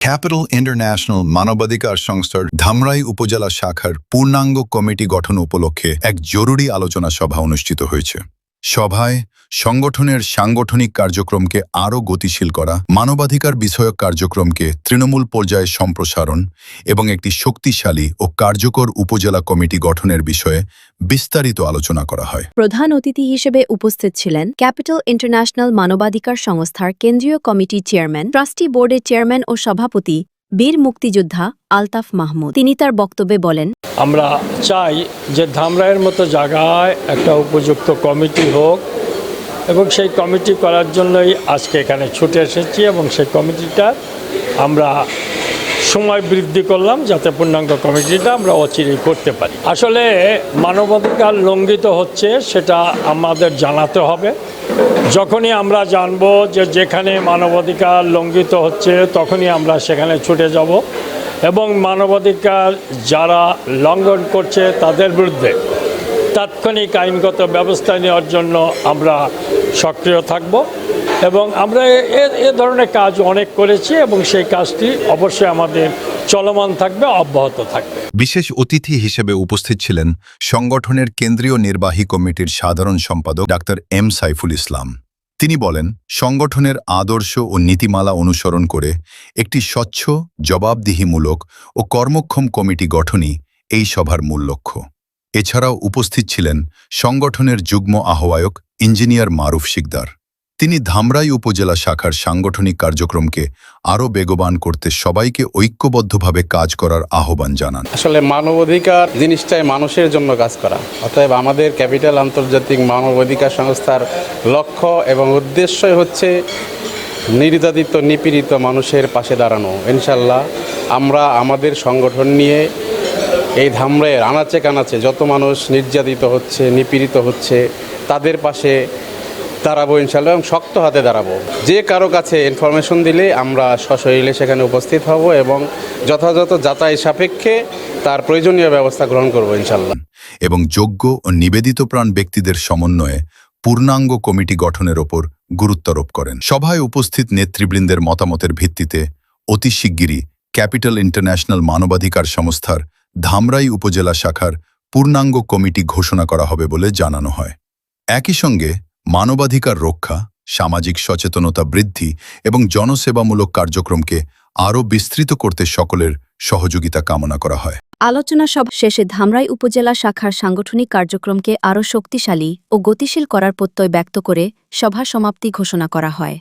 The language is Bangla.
ক্যাপিটাল ইন্টারন্যাশনাল মানবাধিকার সংস্থার ধামরাই উপজেলা শাখার পূর্ণাঙ্গ কমিটি গঠন উপলক্ষে এক জরুরি আলোচনা সভা অনুষ্ঠিত হয়েছে। সভায় সংগঠনের সাংগঠনিক কার্যক্রমকে আরও গতিশীল করা, মানবাধিকার বিষয়ক কার্যক্রমকে তৃণমূল পর্যায়ে সম্প্রসারণ এবং একটি শক্তিশালী ও কার্যকর উপজেলা কমিটি গঠনের বিষয়ে বিস্তারিত আলোচনা করা হয়। প্রধান অতিথি হিসেবে উপস্থিত ছিলেন ক্যাপিটাল ইন্টারন্যাশনাল মানবাধিকার সংস্থার কেন্দ্রীয় কমিটির চেয়ারম্যান, ট্রাস্টি বোর্ডের চেয়ারম্যান ও সভাপতি বীর মুক্তিযোদ্ধা আলতাফ মাহমুদ। তিনি তার বক্তব্যে বলেন, আমরা চাই যে ধামরাইয়ের মতো জায়গায় একটা উপযুক্ত কমিটি হোক এবং সেই কমিটি করার জন্যই আজকে এখানে ছুটে এসেছি এবং সেই কমিটিটা আমরা সময় বৃদ্ধি করলাম যাতে পূর্ণাঙ্গ কমিটিটা আমরা অচিরেই করতে পারি। আসলে মানবাধিকার লঙ্ঘিত হচ্ছে সেটা আমাদের জানাতে হবে। যখনই আমরা জানব যে যেখানে মানবাধিকার লঙ্ঘিত হচ্ছে তখনই আমরা সেখানে ছুটে যাব এবং মানবাধিকার যারা লঙ্ঘন করছে তাদের বিরুদ্ধে তাৎক্ষণিক আইনগত ব্যবস্থা নেওয়ার জন্য আমরা সক্রিয় থাকব এবং আমরা এ ধরনের কাজ অনেক করেছি এবং সেই কাজটি অবশ্যই আমাদের চলমান থাকবে, অব্যাহত থাকবে। বিশেষ অতিথি হিসেবে উপস্থিত ছিলেন সংগঠনের কেন্দ্রীয় নির্বাহী কমিটির সাধারণ সম্পাদক ডাক্তার এম সাইফুল ইসলাম। তিনি বলেন, সংগঠনের আদর্শ ও নীতিমালা অনুসরণ করে একটি স্বচ্ছ, জবাবদিহিমূলক ও কর্মক্ষম কমিটি গঠনই এই সভার মূল লক্ষ্য। এছাড়াও উপস্থিত ছিলেন সংগঠনের যুগ্ম আহ্বায়ক ইঞ্জিনিয়ার মারুফ শিকদার। তিনি ধামরাই উপজেলা শাখার সাংগঠনিক কার্যক্রমকে আরও বেগবান করতে সবাইকে ঐক্যবদ্ধভাবে কাজ করার আহ্বান জানান। আসলে মানবাধিকার জিনিসটাই মানুষের জন্য কাজ করা, অতএব আমাদের ক্যাপিটাল আন্তর্জাতিক মানবাধিকার সংস্থার লক্ষ্য এবং উদ্দেশ্যই হচ্ছে নির্যাতিত নিপীড়িত মানুষের পাশে দাঁড়ানো। ইনশাল্লাহ আমরা আমাদের সংগঠন নিয়ে এই ধামরাইয়ের আনাচে কানাচে যত মানুষ নির্যাতিত হচ্ছে, নিপীড়িত হচ্ছে তাদের পাশে দাঁড়াবো ইনশাল্লাহ এবং শক্ত হাতে দাঁড়াবো। যে কারো কাছে ইনফরমেশন দিলে আমরা সশরীরে সেখানে উপস্থিত হব এবং যথাযথ যাচাই সাপেক্ষে তার প্রয়োজনীয় ব্যবস্থা গ্রহণ করব ইনশাল্লাহ। এবং যোগ্য ও নিবেদিতপ্রাণ ব্যক্তিদের সমন্বয়ে পূর্ণাঙ্গ কমিটি গঠনের ওপর গুরুত্বারোপ করেন। সভায় উপস্থিত নেতৃবৃন্দের মতামতের ভিত্তিতে অতি শিগগিরই ক্যাপিটাল ইন্টারন্যাশনাল মানবাধিকার সংস্থার ধামরাই উপজেলা শাখার পূর্ণাঙ্গ কমিটি ঘোষণা করা হবে বলে জানানো হয়। একই সঙ্গে মানবাধিকার রক্ষা, সামাজিক সচেতনতা বৃদ্ধি এবং জনসেবামূলক কার্যক্রমকে আরও বিস্তৃত করতে সকলের সহযোগিতা কামনা করা হয়। আলোচনা সভা শেষে ধামরাই উপজেলা শাখার সাংগঠনিক কার্যক্রমকে আরও শক্তিশালী ও গতিশীল করার প্রত্যয় ব্যক্ত করে সভা সমাপ্তি ঘোষণা করা হয়।